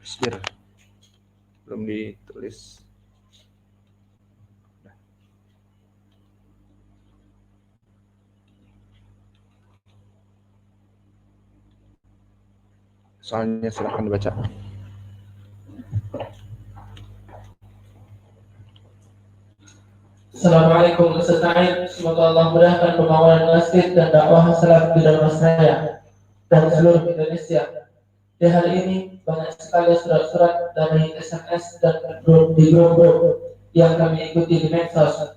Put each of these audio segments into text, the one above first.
Isbir. Belum ditulis. Soalnya silahkan dibaca. Assalamualaikum Ustaz Naim, semoga Allah mudahkan pembangunan masjid dan dakwah salaf di dalam saya dan seluruh Indonesia. Di hal ini banyak sekali surat-surat dari SMS dan grup yang kami ikuti di medsos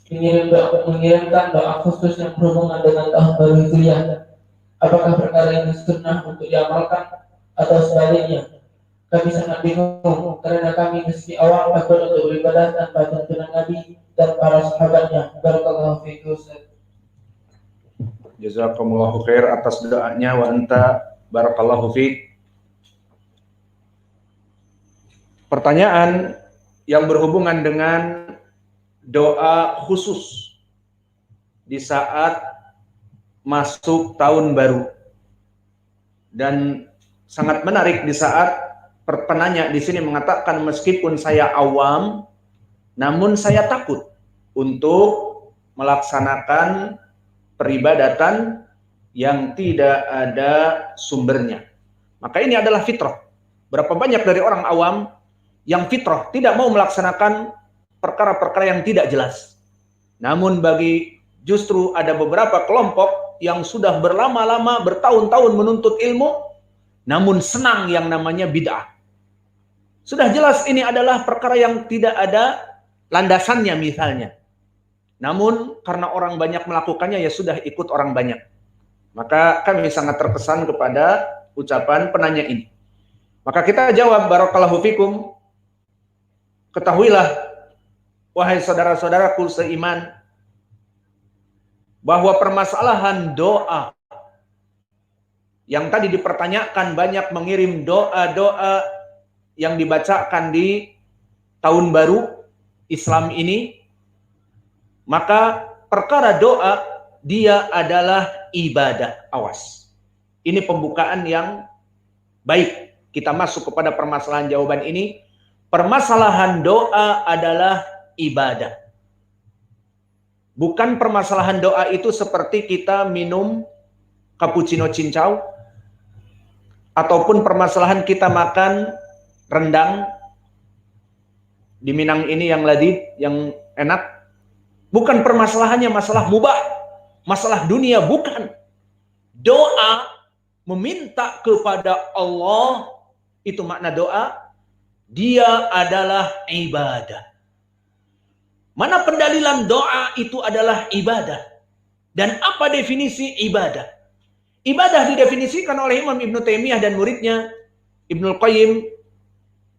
mengirimkan doa khusus yang berhubungan dengan tahun baru Hijriah. Apakah perkara ini sunnah untuk diamalkan atau sebaliknya? Kami sangat bingung karena kami meski awal takut untuk beribadah tanpa tuntunan Nabi dan para sahabatnya. Barakallahu fiikum. Jazakumullahu khair atas doanya wa anta barakallahu fiik. Pertanyaan yang berhubungan dengan doa khusus di saat masuk tahun baru, dan sangat menarik di saat penanya di sini mengatakan meskipun saya awam, namun saya takut untuk melaksanakan peribadatan yang tidak ada sumbernya. Maka ini adalah fitrah. Berapa banyak dari orang awam yang fitrah tidak mau melaksanakan perkara-perkara yang tidak jelas. Namun justru ada beberapa kelompok yang sudah berlama-lama bertahun-tahun menuntut ilmu, namun senang yang namanya bid'ah. Sudah jelas ini adalah perkara yang tidak ada landasannya misalnya. Namun karena orang banyak melakukannya, ya sudah ikut orang banyak. Maka kami sangat terkesan kepada ucapan penanya ini. Maka kita jawab, barakallahu fikum. Ketahuilah, wahai saudara-saudaraku seiman, bahwa permasalahan doa yang tadi dipertanyakan, banyak mengirim doa-doa yang dibacakan di tahun baru Islam ini, maka perkara doa dia adalah ibadah. Awas, ini pembukaan yang baik. Kita masuk kepada permasalahan jawaban ini. Permasalahan doa adalah ibadah. Bukan permasalahan doa itu seperti kita minum cappuccino cincau, ataupun permasalahan kita makan rendang di Minang ini yang ladid, yang enak. Bukan permasalahannya masalah mubah, masalah dunia, bukan. Doa meminta kepada Allah, itu makna doa, dia adalah ibadah. Mana pendalilan doa itu adalah ibadah? Dan apa definisi ibadah? Ibadah didefinisikan oleh Imam Ibnu Taimiyah dan muridnya Ibnul Qayyim.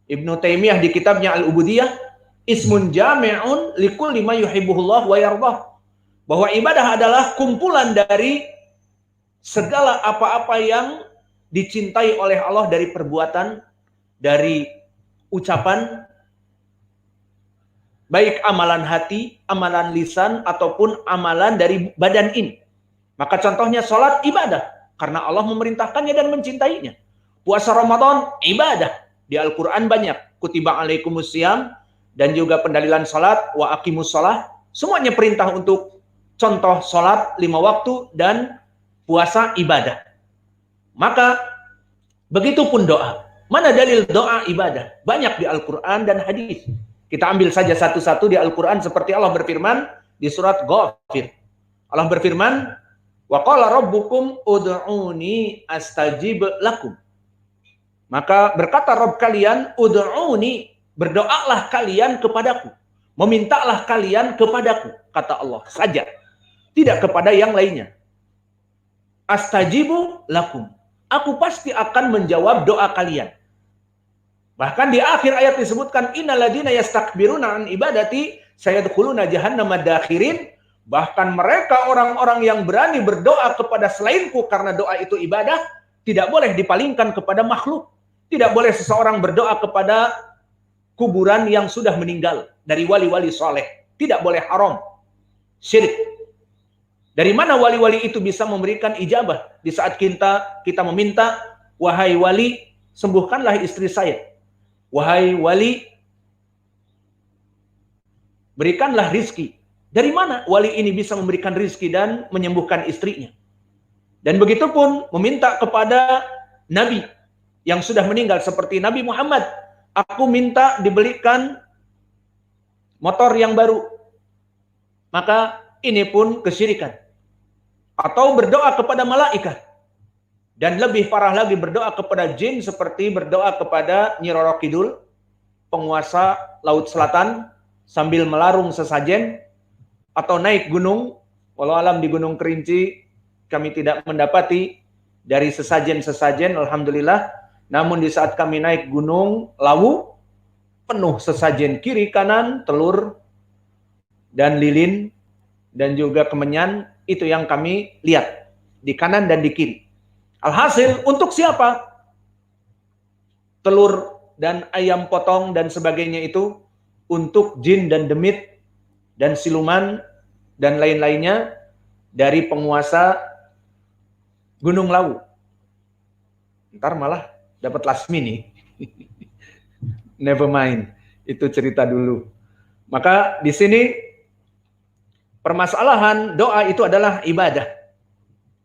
Ibnu Taimiyah di kitabnya Al-Ubudiyah, ismun jami'un likulli ma yuhibbuhullah wa yardah. Bahwa ibadah adalah kumpulan dari segala apa-apa yang dicintai oleh Allah dari perbuatan, dari ucapan, baik amalan hati, amalan lisan, ataupun amalan dari badan ini. Maka contohnya sholat ibadah, karena Allah memerintahkannya dan mencintainya. Puasa Ramadan ibadah, di Al-Quran banyak. Kutiba alaikumusiyam, dan juga pendalilan sholat, wa aqimus sholah, semuanya perintah untuk contoh sholat 5 waktu dan puasa ibadah. Maka begitupun doa. Mana dalil doa ibadah? Banyak di Al-Quran dan hadis. Kita ambil saja satu-satu di Al-Quran, seperti Allah berfirman di surat Ghafir. Allah berfirman, wa qala rabbukum ud'uni astajib lakum. Maka berkata Rabb kalian, ud'uni, berdoalah kalian kepadaku, memintalah kalian kepadaku, kata Allah saja, tidak kepada yang lainnya. Astajibu lakum, aku pasti akan menjawab doa kalian. Bahkan di akhir ayat disebutkan, innal ladzina yastakbiruna an ibadati sayadkhuluna jahannama dakhirin. Bahkan mereka orang-orang yang berani berdoa kepada selainku, karena doa itu ibadah, tidak boleh dipalingkan kepada makhluk. Tidak boleh seseorang berdoa kepada kuburan yang sudah meninggal, dari wali-wali soleh. Tidak boleh, haram, syirik. Dari mana wali-wali itu bisa memberikan ijabah di saat kita meminta, wahai wali, sembuhkanlah istri saya. wahai wali, berikanlah rizki. Dari mana wali ini bisa memberikan rizki dan menyembuhkan istrinya? Dan begitu pun meminta kepada Nabi yang sudah meninggal seperti Nabi Muhammad, aku minta dibelikan motor yang baru. Maka ini pun kesyirikan. Atau berdoa kepada malaikat. Dan lebih parah lagi berdoa kepada jin seperti berdoa kepada Nyi Roro Kidul, penguasa Laut Selatan, sambil melarung sesajen, atau naik gunung, walau alam di Gunung Kerinci kami tidak mendapati dari sesajen-sesajen, alhamdulillah. Namun di saat kami naik Gunung Lawu, penuh sesajen kiri kanan, telur dan lilin dan juga kemenyan, itu yang kami lihat di kanan dan di kiri. Alhasil untuk siapa? Telur dan ayam potong dan sebagainya itu untuk jin dan demit dan siluman dan lain-lainnya dari penguasa Gunung Lawu. Ntar malah dapat lasmi nih. Never mind, itu cerita dulu. Maka di sini permasalahan doa itu adalah ibadah.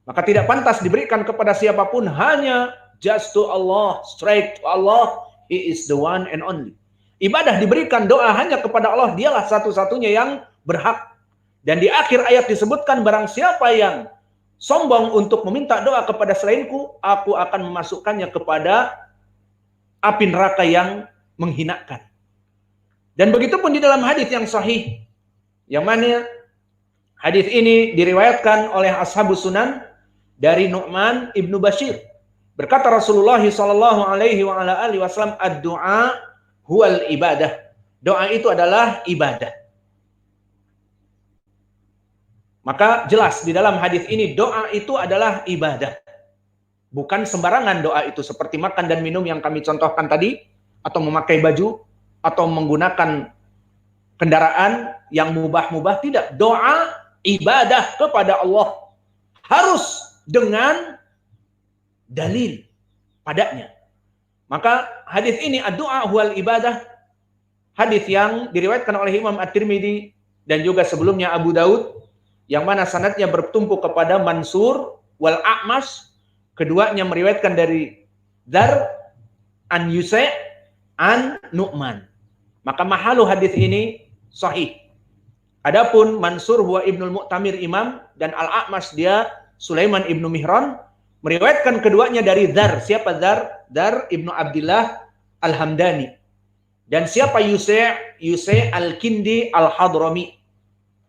Maka tidak pantas diberikan kepada siapapun, hanya just to Allah, straight to Allah. He is the one and only. Ibadah diberikan, doa hanya kepada Allah, dialah satu-satunya yang berhak. Dan di akhir ayat disebutkan, barang siapa yang sombong untuk meminta doa kepada selainku, aku akan memasukkannya kepada api neraka yang menghinakan. Dan begitu pun di dalam hadis yang sahih, yang mana hadis ini diriwayatkan oleh Ashabus Sunan dari Nu'man ibnu Bashir. Berkata Rasulullah sallallahu alaihi wasallam, ad-du'a huwal ibadah. Doa itu adalah ibadah. Maka jelas di dalam hadis ini doa itu adalah ibadah. Bukan sembarangan doa itu seperti makan dan minum yang kami contohkan tadi, atau memakai baju, atau menggunakan kendaraan yang mubah-mubah. Tidak. Doa ibadah kepada Allah harus dengan dalil padanya. Maka hadis ini ad-du'a huwal ibadah, hadis yang diriwayatkan oleh Imam At-Tirmidzi dan juga sebelumnya Abu Daud, yang mana sanadnya bertumpu kepada Mansur wal A'mas, keduanya meriwayatkan dari Dzar an Yusai an Nu'man. Maka mahalu hadis ini sahih. Adapun Mansur huwa Ibnul Mu'tamir imam, dan Al-A'mas dia Sulaiman ibnu Mihran, meriwayatkan keduanya dari Dzar. Siapa Dzar? Dzar ibnu Abdillah Al-Hamdani. Dan siapa Yusai? Yusai Al-Kindi Al-Hadrami.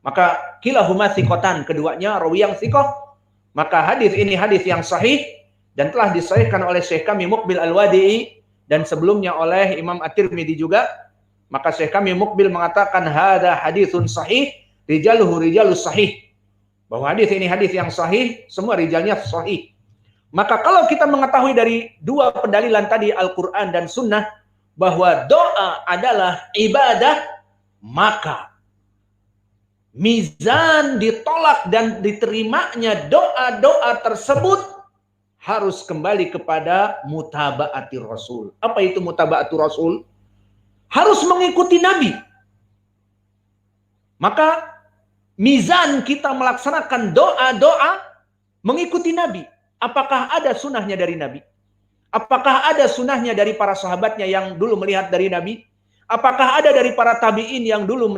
Maka kilahuma thiqatan, keduanya rawi yang thiqah. Maka hadis ini hadis yang sahih dan telah disahihkan oleh Syekh kami Muqbil Al-Wadi'i dan sebelumnya oleh Imam At-Tirmidzi juga. Maka Syekh kami Muqbil mengatakan hadza haditsun sahih, rijaluhu rijalus sahih. Bahwa hadis ini hadis yang sahih, semua rijalnya sahih. Maka kalau kita mengetahui dari dua pendalilan tadi, Al-Qur'an dan Sunnah, bahwa doa adalah ibadah, maka mizan ditolak dan diterimanya doa-doa tersebut harus kembali kepada mutaba'ati Rasul. Apa itu mutaba'ati Rasul? Harus mengikuti Nabi. Maka mizan kita melaksanakan doa-doa mengikuti Nabi. Apakah ada sunnahnya dari Nabi? Apakah ada sunnahnya dari para sahabatnya yang dulu melihat dari Nabi? Apakah ada dari para tabi'in yang dulu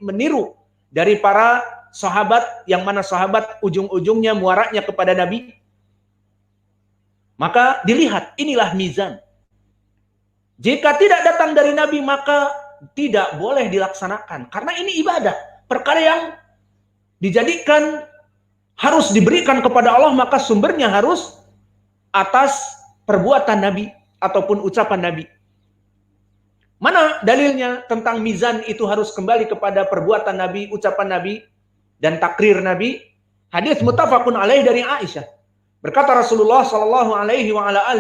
meniru dari para sahabat, yang mana sahabat ujung-ujungnya muaranya kepada Nabi? Maka dilihat, inilah mizan. Jika tidak datang dari Nabi, maka tidak boleh dilaksanakan. Karena ini ibadah. Perkara yang dijadikan harus diberikan kepada Allah, maka sumbernya harus atas perbuatan Nabi ataupun ucapan Nabi. Mana dalilnya tentang mizan itu harus kembali kepada perbuatan Nabi, ucapan Nabi, dan takrir Nabi? Hadis muttafaqun alaih dari Aisyah. Berkata Rasulullah sallallahu alaihi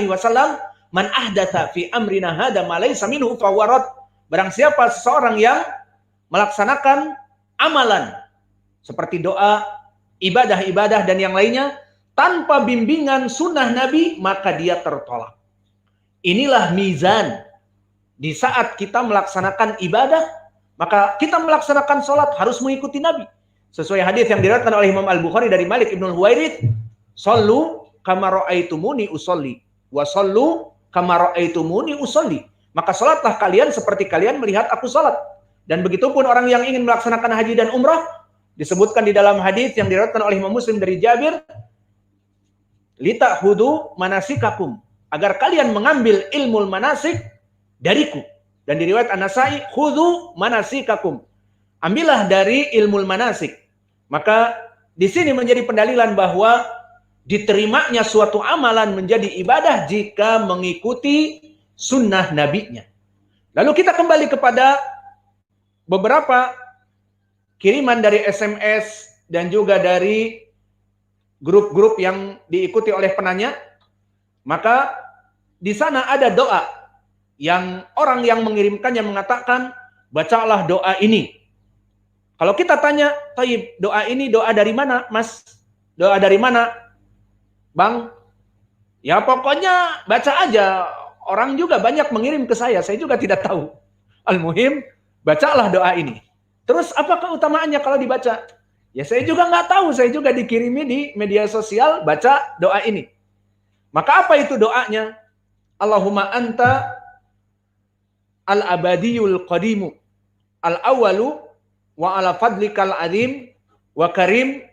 wasallam, "Man ahdatsa fi amrina hadza ma laysa minhu fa huwa rad." Barang siapa seseorang yang melaksanakan amalan seperti doa, ibadah-ibadah dan yang lainnya tanpa bimbingan sunnah Nabi, maka dia tertolak. Inilah mizan. Di saat kita melaksanakan ibadah, maka kita melaksanakan sholat harus mengikuti Nabi. Sesuai hadis yang diriwayatkan oleh Imam Al-Bukhari dari Malik Ibn Huwairits, "Shallu kama ra'aitumuni usolli, wa shallu kama ra'aitumuni usolli." Maka sholatlah kalian seperti kalian melihat aku sholat. Dan begitupun orang yang ingin melaksanakan haji dan umrah, disebutkan di dalam hadis yang diriwayatkan oleh Imam Muslim dari Jabir, "Lita'khudhu manasikakum," agar kalian mengambil ilmu manasik dariku. Dan di riwayat An-Nasai, "Khudhu manasikakum," ambillah dari ilmu manasik. Maka di sini menjadi pendalilan bahwa diterimanya suatu amalan menjadi ibadah jika mengikuti sunnah nabinya. Lalu kita kembali kepada beberapa kiriman dari SMS dan juga dari grup-grup yang diikuti oleh penanya. Maka di sana ada doa yang orang yang mengirimkannya mengatakan, bacalah doa ini. Kalau kita tanya, "Taib, doa ini doa dari mana, Mas? Doa dari mana, Bang?" Ya pokoknya baca aja. Orang juga banyak mengirim ke saya juga tidak tahu. Al-muhim, bacalah doa ini. Terus apa keutamaannya kalau dibaca? Ya saya juga nggak tahu, saya juga dikirimi di media sosial, baca doa ini. Maka apa itu doanya? Allahumma anta al-abadiyul qadimu, al-awalu, wa ala fadlikal azim, wa karim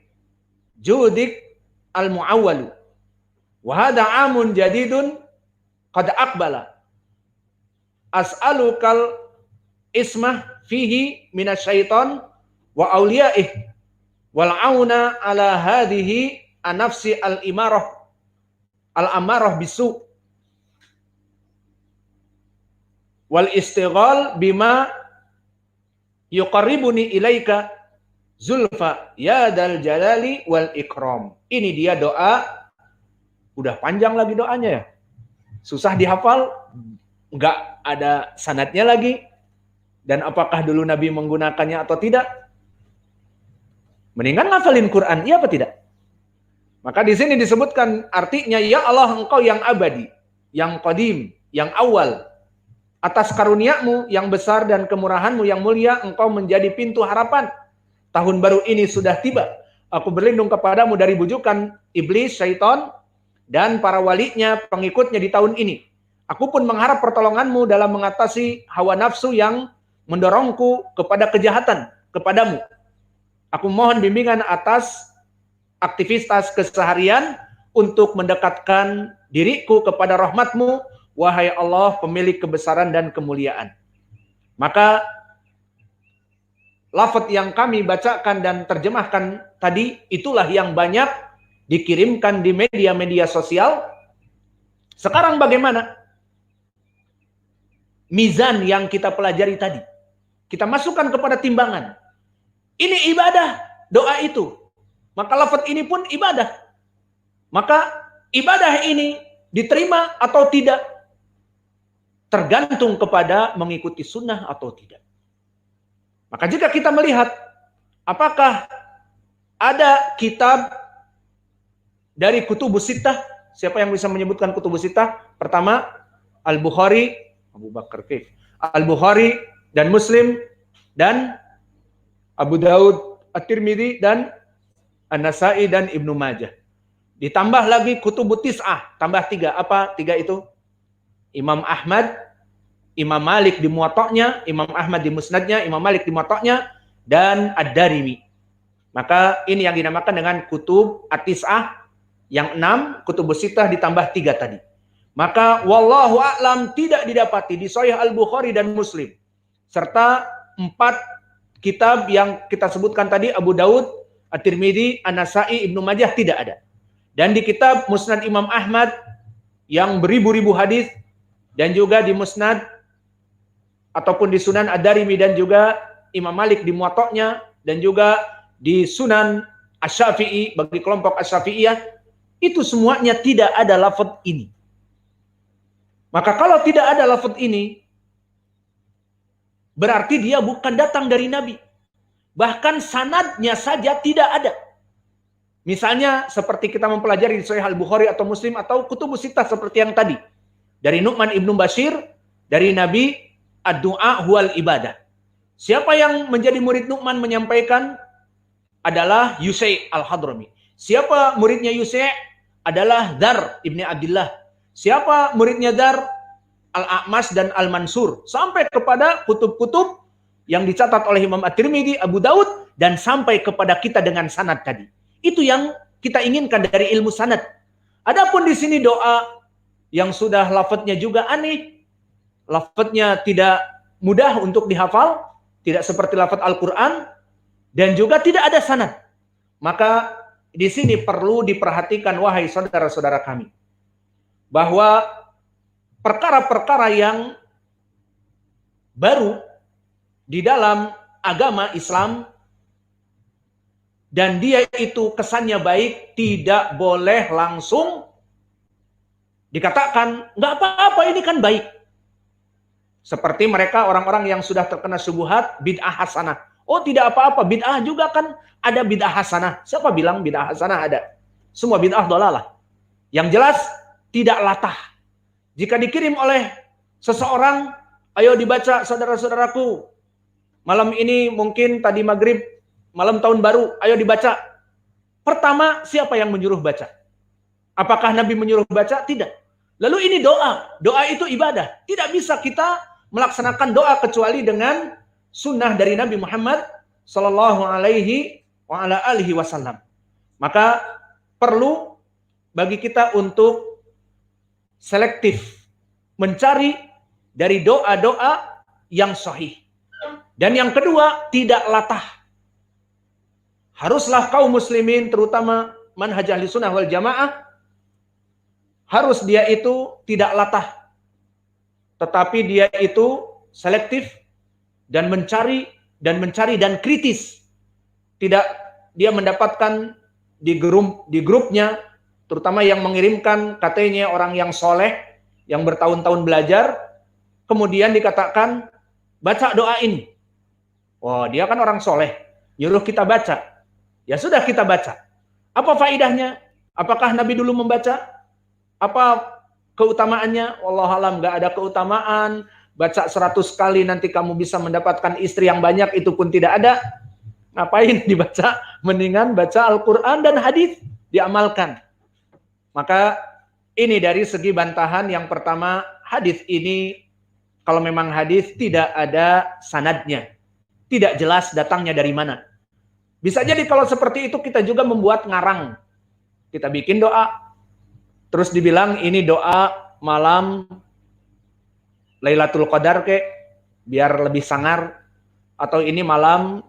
judik al-mu'awalu. Wa hadha amun jadidun qad aqbala. As'alukal ismah fihi minasyaiton wa awliyaih wal auna ala hadhihi an-nafsi al-imarah al-amarah bisu wal istighal bima yuqarribuni ilaika zulfa ya dal jalali wal ikram. Ini dia doa, udah panjang lagi doanya ya. Susah dihafal, nggak ada sanadnya lagi. Dan apakah dulu Nabi menggunakannya atau tidak? Mendingan ngafalin Quran, iya apa tidak? Maka di sini disebutkan artinya, ya Allah engkau yang abadi, yang qadim, yang awal. Atas karuniamu yang besar dan kemurahanmu yang mulia, engkau menjadi pintu harapan. Tahun baru ini sudah tiba. Aku berlindung kepadamu dari bujukan iblis, syaitan, dan para walinya, pengikutnya di tahun ini. Aku pun mengharap pertolonganmu dalam mengatasi hawa nafsu yang mendorongku kepada kejahatan kepadamu. Aku mohon bimbingan atas aktivitas keseharian untuk mendekatkan diriku kepada rahmatmu, wahai Allah pemilik kebesaran dan kemuliaan. Maka lafaz yang kami bacakan dan terjemahkan tadi, itulah yang banyak dikirimkan di media-media sosial. Sekarang bagaimana? Mizan yang kita pelajari tadi, kita masukkan kepada timbangan. Ini ibadah, doa itu. Maka lafaz ini pun ibadah. Maka ibadah ini diterima atau tidak, tergantung kepada mengikuti sunnah atau tidak. Maka jika kita melihat, apakah ada kitab dari Kutubus Sittah? Siapa yang bisa menyebutkan Kutubus Sittah? Pertama, Al-Bukhari, Abu Bakar Kif, Al-Bukhari dan Muslim dan Abu Daud, At-Tirmidzi dan An-Nasai dan Ibnu Majah. Ditambah lagi Kutubut Tis'ah, tambah 3. Apa 3 itu? Imam Ahmad, Imam Malik di Muwatta'nya, Imam Ahmad di Musnadnya, Imam Malik di Muwatta'nya, dan Ad-Darimi. Maka ini yang dinamakan dengan Kutub At-Tis'ah, yang 6, Kutubus Sittah ditambah 3 tadi. Maka wallahu a'lam tidak didapati di Sahih Al-Bukhari dan Muslim, serta 4 kitab yang kita sebutkan tadi, Abu Daud, At-Tirmidzi, An-Nasai, Ibnu Majah, tidak ada. Dan di kitab Musnad Imam Ahmad yang beribu-ribu hadis, dan juga di Musnad ataupun di Sunan Ad-Darimi, dan juga Imam Malik di Muwatta'nya, dan juga di Sunan Asy-Syafi'i bagi kelompok Asy-Syafi'iyah, itu semuanya tidak ada lafaz ini. Maka kalau tidak ada lafaz ini, berarti dia bukan datang dari Nabi. Bahkan sanadnya saja tidak ada. Misalnya seperti kita mempelajari di Sahih Al-Bukhari atau Muslim atau Kutubus Sittah seperti yang tadi. Dari Nu'man Ibnu Bashir, dari Nabi ad-du'a huwal ibadah. Siapa yang menjadi murid Nu'man menyampaikan adalah Yusai al-Hadrami. Siapa muridnya Yusai adalah Dar ibni Abdillah. Siapa muridnya Dar? Al-A'mas dan Al-Mansur. Sampai kepada kutub-kutub yang dicatat oleh Imam At-Tirmidzi, Abu Daud, dan sampai kepada kita dengan sanad tadi. Itu yang kita inginkan dari ilmu sanad. Adapun di sini doa yang sudah lafadznya juga aneh, lafadznya tidak mudah untuk dihafal, tidak seperti lafadz Al-Quran, dan juga tidak ada sanad. Maka di sini perlu diperhatikan, wahai saudara-saudara kami, bahwa perkara-perkara yang baru di dalam agama Islam dan dia itu kesannya baik, tidak boleh langsung dikatakan nggak apa-apa, ini kan baik. Seperti mereka orang-orang yang sudah terkena syubhat bid'ah hasanah. Oh, tidak apa-apa, bid'ah juga kan ada bid'ah hasanah. Siapa bilang bid'ah hasanah ada? Semua bid'ah dhalalah. Yang jelas tidak latah. Jika dikirim oleh seseorang, ayo dibaca saudara-saudaraku. Malam ini mungkin tadi maghrib, malam tahun baru, ayo dibaca. Pertama, siapa yang menyuruh baca? Apakah Nabi menyuruh baca? Tidak. Lalu ini doa. Doa itu ibadah. Tidak bisa kita melaksanakan doa kecuali dengan sunnah dari Nabi Muhammad sallallahu alaihi wa ala alihi wasallam. Maka perlu bagi kita untuk selektif mencari dari doa-doa yang sahih. Dan yang kedua, tidak latah. Haruslah kaum muslimin, terutama manhaj ahli sunnah wal jamaah, harus dia itu tidak latah, tetapi dia itu selektif dan mencari dan kritis. Tidak dia mendapatkan di grupnya, terutama yang mengirimkan katanya orang yang soleh, yang bertahun-tahun belajar, kemudian dikatakan baca doa ini. Wah, dia kan orang soleh, nyuruh kita baca. Ya sudah, kita baca. Apa faidahnya? Apakah Nabi dulu membaca? Apa keutamaannya? Wallahualam, nggak ada keutamaan. Baca 100 kali nanti kamu bisa mendapatkan istri yang banyak, itu pun tidak ada. Ngapain dibaca? Mendingan baca Al-Quran dan hadis, diamalkan. Maka ini dari segi bantahan. Yang pertama, hadis ini kalau memang hadis tidak ada sanadnya, tidak jelas datangnya dari mana. Bisa jadi kalau seperti itu kita juga membuat ngarang. Kita bikin doa, terus dibilang ini doa malam Lailatul Qadar biar lebih sangar, atau ini malam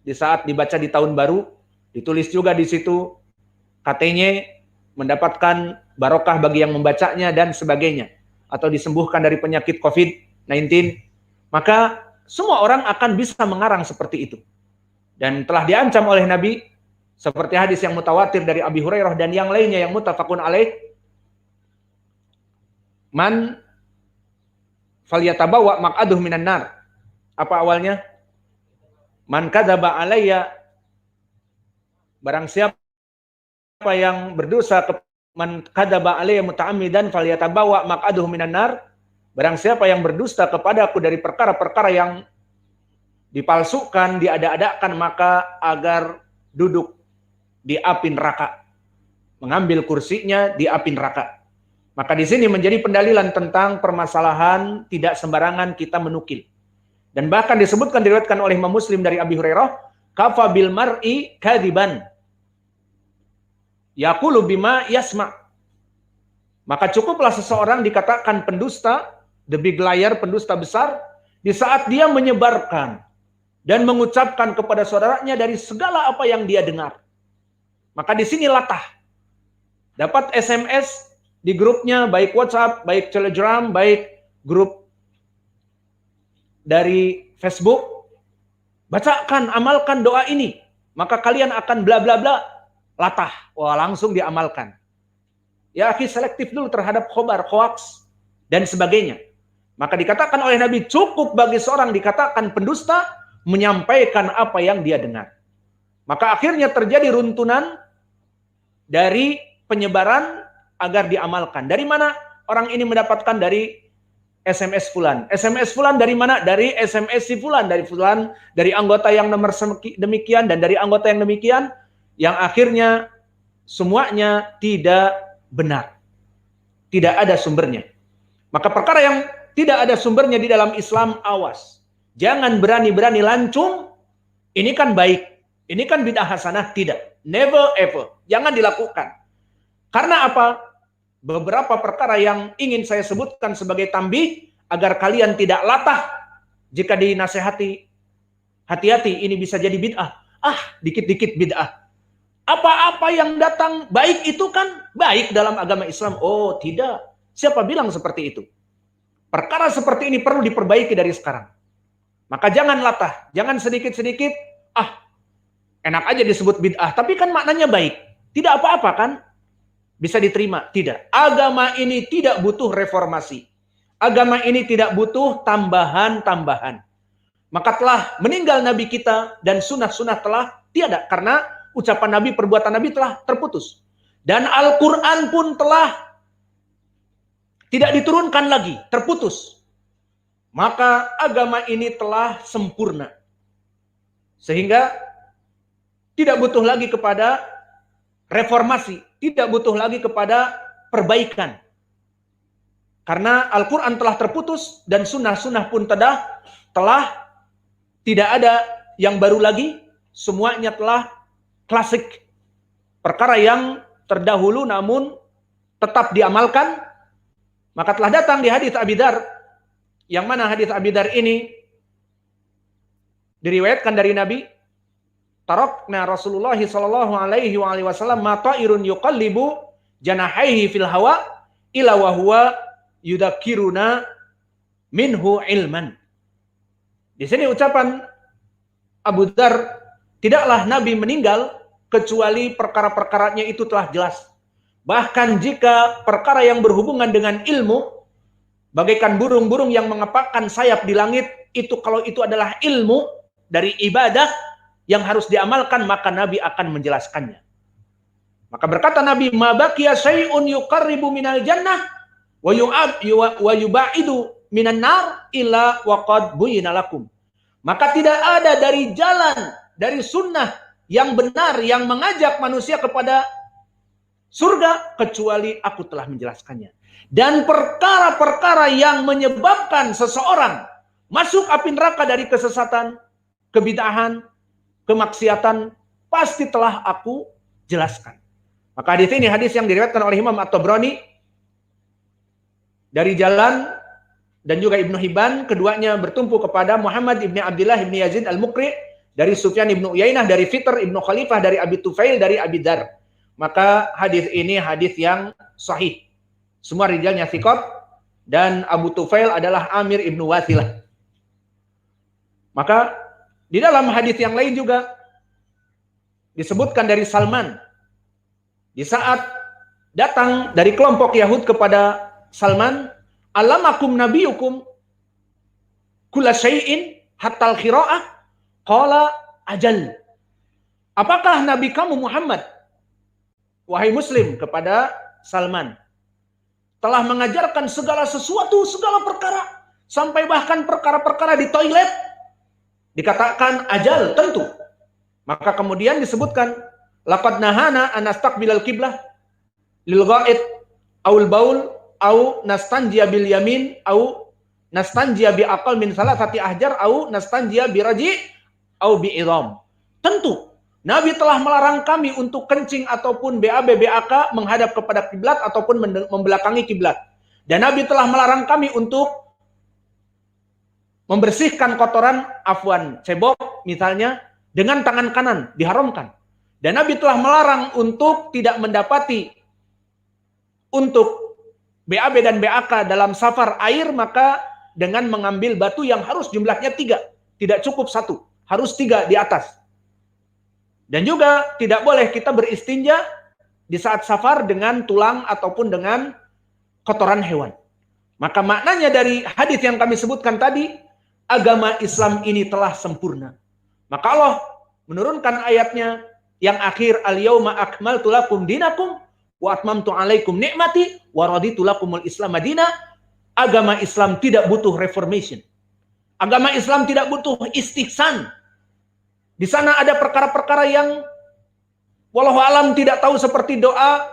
di saat dibaca di tahun baru, ditulis juga di situ katanya mendapatkan barokah bagi yang membacanya dan sebagainya, atau disembuhkan dari penyakit COVID-19. Maka semua orang akan bisa mengarang seperti itu. Dan telah diancam oleh Nabi, seperti hadis yang mutawatir dari Abi Hurairah dan yang lainnya yang muttafaqun alaih, man falyatabawa maq'aduhu minan nar. Apa awalnya? Man kadzaba alayya, barang siapa yang berdosa, man kadzaba alayya muta'ammidan falyatabawa maq'aduhu minan nar. Barang siapa yang berdusta kepadaku dari perkara-perkara yang dipalsukan, diada-adakan, maka agar duduk di api neraka, mengambil kursinya di api neraka. Maka di sini menjadi pendalilan tentang permasalahan tidak sembarangan kita menukil. Dan bahkan disebutkan, diriwayatkan oleh Imam Muslim dari Abi Hurairah, kafa bil mar'i kadziban yaqulu bima yasma. Maka cukuplah seseorang dikatakan pendusta, the big liar, pendusta besar, di saat dia menyebarkan dan mengucapkan kepada saudaranya dari segala apa yang dia dengar. Maka di sini latah. Dapat SMS di grupnya, baik WhatsApp, baik Telegram, baik grup dari Facebook, bacakan, amalkan doa ini, maka kalian akan bla bla bla. Latah. Wah, langsung diamalkan. Ya, akhi, selektif dulu terhadap khobar, hoax, dan sebagainya. Maka dikatakan oleh Nabi, cukup bagi seorang dikatakan pendusta menyampaikan apa yang dia dengar. Maka akhirnya terjadi runtunan dari penyebaran agar diamalkan. Dari mana orang ini mendapatkan? Dari SMS Fulan. SMS Fulan dari mana? Dari SMS si Fulan, dari anggota yang nomor demikian dan dari anggota yang demikian, yang akhirnya semuanya tidak benar. Tidak ada sumbernya. Maka perkara yang tidak ada sumbernya di dalam Islam, awas. Jangan berani-berani lancung, ini kan baik, ini kan bid'ah hasanah. Tidak. Never ever. Jangan dilakukan. Karena apa? Beberapa perkara yang ingin saya sebutkan sebagai tambih agar kalian tidak latah jika dinasehati. Hati-hati, ini bisa jadi bid'ah. Dikit-dikit bid'ah. Apa-apa yang datang baik itu kan baik dalam agama Islam. Oh, tidak. Siapa bilang seperti itu? Perkara seperti ini perlu diperbaiki dari sekarang. Maka jangan latah, jangan sedikit-sedikit, enak aja disebut bid'ah, tapi kan maknanya baik. Tidak apa-apa kan? Bisa diterima? Tidak. Agama ini tidak butuh reformasi. Agama ini tidak butuh tambahan-tambahan. Maka telah meninggal Nabi kita dan sunnah-sunnah telah tiada. Karena ucapan Nabi, perbuatan Nabi telah terputus. Dan Al-Quran pun telah tidak diturunkan lagi, terputus. Maka agama ini telah sempurna. Sehingga tidak butuh lagi kepada reformasi, tidak butuh lagi kepada perbaikan. Karena Al-Quran telah terputus dan sunnah-sunnah pun telah tidak ada yang baru lagi, semuanya telah klasik. Perkara yang terdahulu namun tetap diamalkan. Maka telah datang di hadits Abi Dzar, yang mana hadits Abi Dzar ini diriwayatkan dari Nabi, tarakna Rasulullah sallallahu alaihi wasallam ma ta'irun yuqallibu janahaihi fil hawa ila wa huwa yudakiruna minhu ilman. Di sini ucapan Abu Dzar, tidaklah Nabi meninggal kecuali perkara-perkaranya itu telah jelas. Bahkan jika perkara yang berhubungan dengan ilmu, bagaikan burung-burung yang mengepakkan sayap di langit, itu kalau itu adalah ilmu dari ibadah yang harus diamalkan, maka Nabi akan menjelaskannya. Maka berkata Nabi, ma baqiya syai'un yuqarribu minal jannah wa yubaidu minan nar illa waqad buyina lakum. Maka tidak ada dari jalan, dari sunnah yang benar yang mengajak manusia kepada surga kecuali aku telah menjelaskannya. Dan perkara-perkara yang menyebabkan seseorang masuk api neraka dari kesesatan, kebid'ahan, kemaksiatan, pasti telah aku jelaskan. Maka hadis ini hadis yang diriwayatkan oleh Imam At-Tabrani dari jalan dan juga Ibnu Hibban, keduanya bertumpu kepada Muhammad ibni Abdullah ibni Yazid al-Muqri dari Sufyan ibnu Uyainah, dari Fitr ibnu Khalifah, dari Abi Tufail, dari Abi Dzar. Maka hadis ini hadis yang sahih. Semua rijalnya thiqat dan Abu Tufail adalah Amir ibnu Wasilah. Maka di dalam hadis yang lain juga disebutkan dari Salman. Di saat datang dari kelompok Yahud kepada Salman, alamakum nabiyukum kulla syai'in hatta al-qira'ah? Qala ajal. Apakah nabi kamu Muhammad, wahai Muslim, kepada Salman, telah mengajarkan segala sesuatu, segala perkara, sampai bahkan perkara-perkara di toilet? Dikatakan ajal, tentu. Maka kemudian disebutkan, laqad nahana an nastaqbilal qiblah lil ghaid aul baul au nastanjiya bil yamin au nastanjiya bi aqal min salasati ahjar au nastanjiya bi raji au bi idham. Tentu Nabi telah melarang kami untuk kencing ataupun BAK menghadap kepada kiblat ataupun membelakangi kiblat. Dan Nabi telah melarang kami untuk membersihkan kotoran cebok misalnya dengan tangan kanan, diharamkan. Dan Nabi telah melarang untuk tidak mendapati untuk BAB dan BAK dalam safar air, maka dengan mengambil batu yang harus jumlahnya 3, tidak cukup 1, harus 3 di atas. Dan juga tidak boleh kita beristinja di saat safar dengan tulang ataupun dengan kotoran hewan. Maka maknanya dari hadis yang kami sebutkan tadi, agama Islam ini telah sempurna. Maka Allah menurunkan ayatnya yang akhir, al-yauma akmaltu lakum dinakum wa atmamtu alaikum ni'mati wa raditu lakumul Islam madina. agama Islam tidak butuh reformation. Agama Islam tidak butuh istihsan. Di sana ada perkara-perkara yang wallahu alam tidak tahu, seperti doa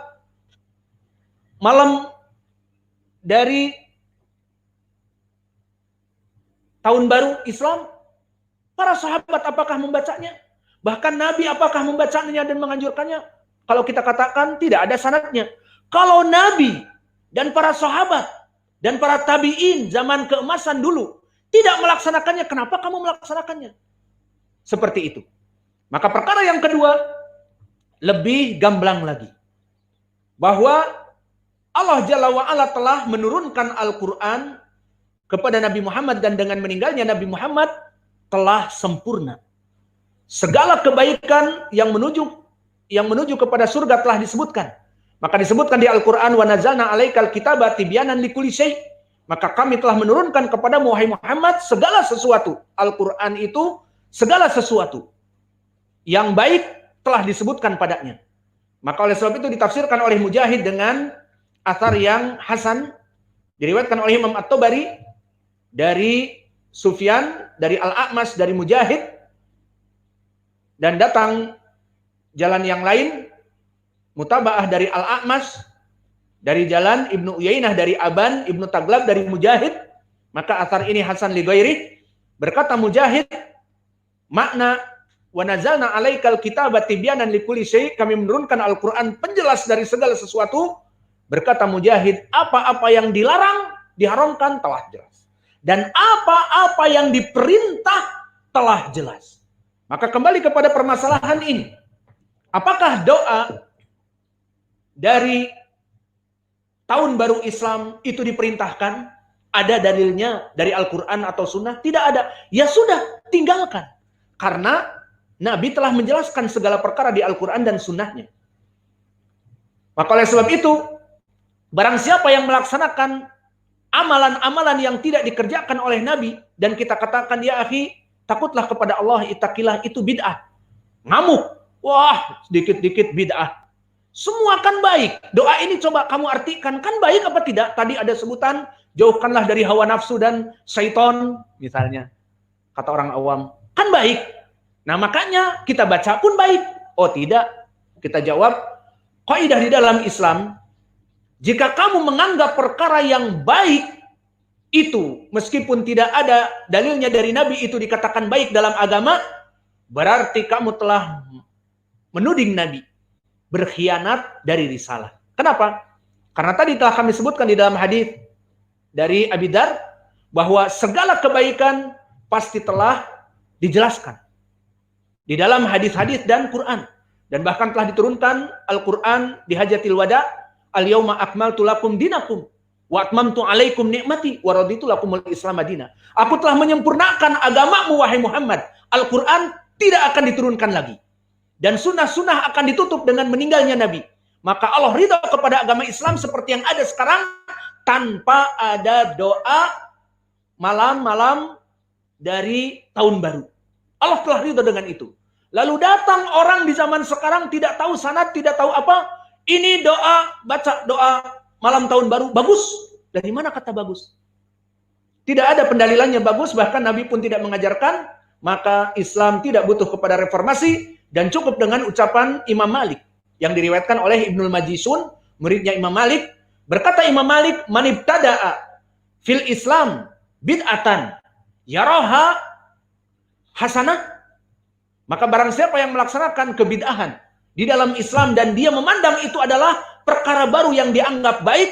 malam dari tahun baru Islam. Para sahabat apakah membacanya? Bahkan Nabi apakah membacanya dan menganjurkannya? Kalau kita katakan tidak ada sanadnya. Kalau Nabi dan para sahabat dan para tabi'in zaman keemasan dulu tidak melaksanakannya, kenapa kamu melaksanakannya? Seperti itu. Maka perkara yang kedua, lebih gamblang lagi. Bahwa Allah Jalla wa'ala telah menurunkan Al-Quran kepada Nabi Muhammad, dan dengan meninggalnya Nabi Muhammad telah sempurna. Segala kebaikan yang menuju kepada surga telah disebutkan. Maka disebutkan di Al-Quran, wa nazalna 'alaikal kitaba tibyanan likulli syai'. Maka kami telah menurunkan kepada wahai Muhammad segala sesuatu. Al-Quran itu segala sesuatu yang baik telah disebutkan padanya. Maka oleh sebab itu ditafsirkan oleh Mujahid dengan athar yang hasan, diriwayatkan oleh Imam At-Tabari dari Sufyan, dari Al-A'mas, dari Mujahid, dan datang jalan yang lain, mutaba'ah dari Al-A'mas, dari jalan Ibnu Uyainah, dari Aban, Ibnu Taglab, dari Mujahid. Maka athar ini hasan li ghairi. Berkata Mujahid, makna wa nazalna 'alaikal kitaba tibyanan likulli syai', kami menurunkan Al-Qur'an penjelas dari segala sesuatu. Berkata Mujahid, apa-apa yang dilarang, diharamkan telah jelas. Dan apa-apa yang diperintah telah jelas. Maka kembali kepada permasalahan ini. Apakah doa dari tahun baru Islam itu diperintahkan? Ada dalilnya dari Al-Quran atau Sunnah? Tidak ada. Ya sudah, tinggalkan. Karena Nabi telah menjelaskan segala perkara di Al-Quran dan Sunnahnya. Maka oleh sebab itu, barang siapa yang melaksanakan amalan-amalan yang tidak dikerjakan oleh Nabi, dan kita katakan, ya akhi, takutlah kepada Allah, ittaqillah, itu bid'ah. Ngamuk. Wah, sedikit-dikit bid'ah. Semua kan baik. Doa ini coba kamu artikan, kan baik apa tidak? Tadi ada sebutan, jauhkanlah dari hawa nafsu dan syaitan, misalnya. Kata orang awam, kan baik. Nah makanya kita baca pun baik. Oh tidak. Kita jawab, kaidah di dalam Islam, jika kamu menganggap perkara yang baik itu, meskipun tidak ada dalilnya dari Nabi itu dikatakan baik dalam agama, berarti kamu telah menuding Nabi berkhianat dari risalah. Kenapa? Karena tadi telah kami sebutkan di dalam hadis dari Abi Dar, bahwa segala kebaikan pasti telah dijelaskan di dalam hadis-hadis dan Quran. Dan bahkan telah diturunkan Al-Quran di Hajatil Wada, al-yauma akmaltu lakum dinakum wa atmamtu alaikum ni'mati wa raditu lakumul Islam madinah. Aku telah menyempurnakan agamamu wahai Muhammad. Al-Quran tidak akan diturunkan lagi. Dan sunnah-sunnah akan ditutup dengan meninggalnya Nabi. Maka Allah ridha kepada agama Islam seperti yang ada sekarang, tanpa ada doa malam-malam dari tahun baru. Allah telah ridha dengan itu. Lalu datang orang di zaman sekarang tidak tahu sanad, tidak tahu apa. Ini doa, baca doa malam tahun baru, bagus. Dari mana kata bagus? Tidak ada pendalilannya bagus, bahkan Nabi pun tidak mengajarkan. Maka Islam tidak butuh kepada reformasi, dan cukup dengan ucapan Imam Malik yang diriwayatkan oleh Ibnul Majishun, muridnya Imam Malik. Berkata Imam Malik, man ibtada'a fil Islam bid'atan yaraha hasanah, maka barang siapa yang melaksanakan kebid'ahan di dalam Islam dan dia memandang itu adalah perkara baru yang dianggap baik,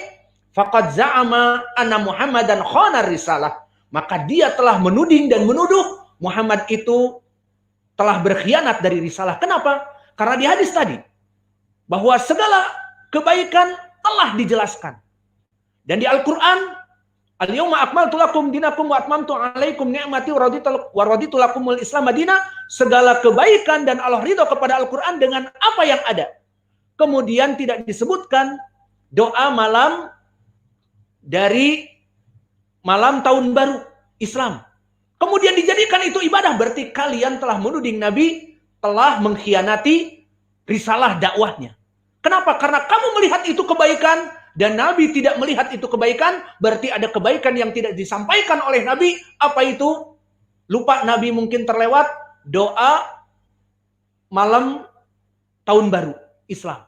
faqad za'ama anna Muhammadan khana risalah, maka dia telah menuding dan menuduh Muhammad itu telah berkhianat dari risalah. Kenapa? Karena di hadis tadi bahwa segala kebaikan telah dijelaskan. Dan di Al-Quran, al-yauma akmaltu lakum dinakum wa atmamtu alaikum ni'mati wa raditu lakumul Islam madinah, segala kebaikan dan Allah ridho kepada Al-Quran dengan apa yang ada. Kemudian tidak disebutkan doa malam dari malam tahun baru Islam. Kemudian dijadikan itu ibadah, berarti kalian telah menuding Nabi telah mengkhianati risalah dakwahnya. Kenapa? Karena kamu melihat itu kebaikan, dan Nabi tidak melihat itu kebaikan, berarti ada kebaikan yang tidak disampaikan oleh Nabi. Apa itu? Lupa Nabi mungkin terlewat, doa malam tahun baru Islam.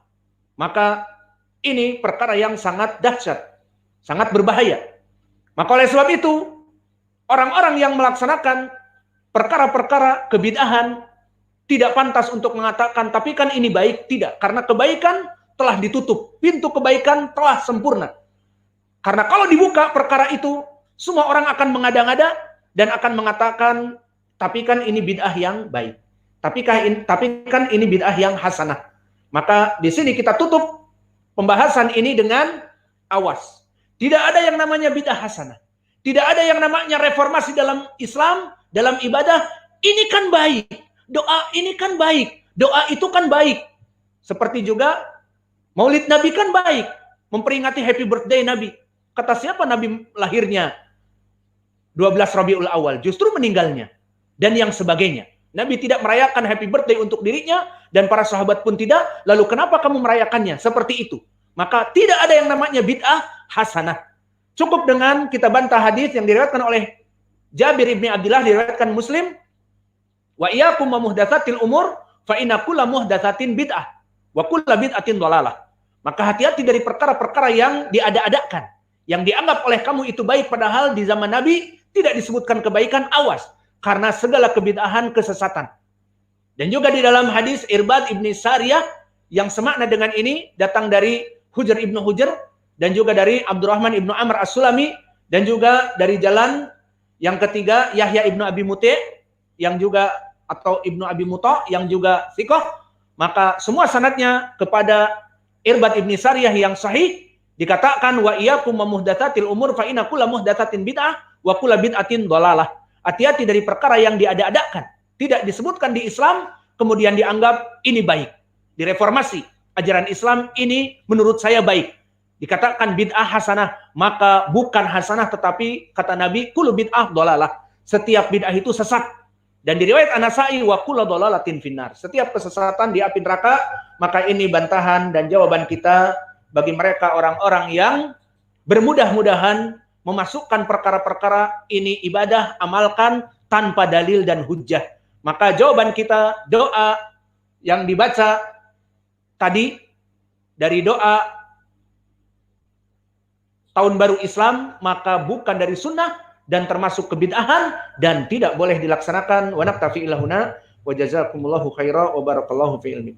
Maka ini perkara yang sangat dahsyat, sangat berbahaya. Maka oleh sebab itu, orang-orang yang melaksanakan perkara-perkara kebid'ahan tidak pantas untuk mengatakan, tapi kan ini baik. Tidak, karena kebaikan telah ditutup. Pintu kebaikan telah sempurna. Karena kalau dibuka perkara itu, semua orang akan mengada-ngada dan akan mengatakan, tapi kan ini bid'ah yang baik. Tapi kan ini bid'ah yang hasanah. Maka di sini kita tutup pembahasan ini dengan awas. Tidak ada yang namanya bid'ah hasanah. Tidak ada yang namanya reformasi dalam Islam, dalam ibadah. Ini kan baik. Doa ini kan baik. Doa itu kan baik. Seperti juga Maulid Nabi kan baik. Memperingati happy birthday Nabi. Kata siapa Nabi lahirnya 12 Rabiul Awal? Justru meninggalnya. Dan yang sebagainya. Nabi tidak merayakan happy birthday untuk dirinya, dan para sahabat pun tidak. Lalu kenapa kamu merayakannya? Seperti itu. Maka tidak ada yang namanya bid'ah hasanah. Cukup dengan kita bantah hadis yang diriwayatkan oleh Jabir ibni Abdullah, diriwayatkan Muslim, wa iyyakum wa muhdatsatil umur fa inna kulla muhdatsatin bid'ah wa kulla bid'atin dhalalah. Maka hati-hati dari perkara-perkara yang diada-adakan, yang dianggap oleh kamu itu baik, padahal di zaman Nabi tidak disebutkan kebaikan. Awas, karena segala kebid'ahan kesesatan. Dan juga di dalam hadis Irbad ibni Sariyah yang semakna dengan ini, datang dari Hujr ibnu Hujr, dan juga dari Abdurrahman ibnu Amr as-Sulami, dan juga dari jalan yang ketiga Yahya ibnu Abi Muti', yang juga atau ibnu Abi Muta', yang juga thiqah. Maka semua sanadnya kepada Irbad ibni Sariyah yang sahih. Dikatakan wa iyyakum wa muhdatsatil umur fa inna kulla muhdatsatin bid'ah wa kulla bid'atin dhalalah. Hati-hati dari perkara yang diada-adakan, tidak disebutkan di Islam, kemudian dianggap ini baik. Direformasi ajaran Islam ini menurut saya baik. Dikatakan bid'ah hasanah, maka bukan hasanah, tetapi kata Nabi, kullu bid'ah dhalalah. Setiap bid'ah itu sesat. Dan di riwayat An-Nasa'i, wa kullu dhalalatin finnar. Setiap kesesatan di api neraka. Maka ini bantahan dan jawaban kita bagi mereka orang-orang yang bermudah-mudahan memasukkan perkara-perkara ini ibadah, amalkan tanpa dalil dan hujjah. Maka jawaban kita, doa yang dibaca tadi dari doa tahun baru Islam, maka bukan dari sunnah dan termasuk kebid'ahan dan tidak boleh dilaksanakan. Wa naktafi ilahuna wa jazakumullahu khaira wa barakallahu fi ilmikum.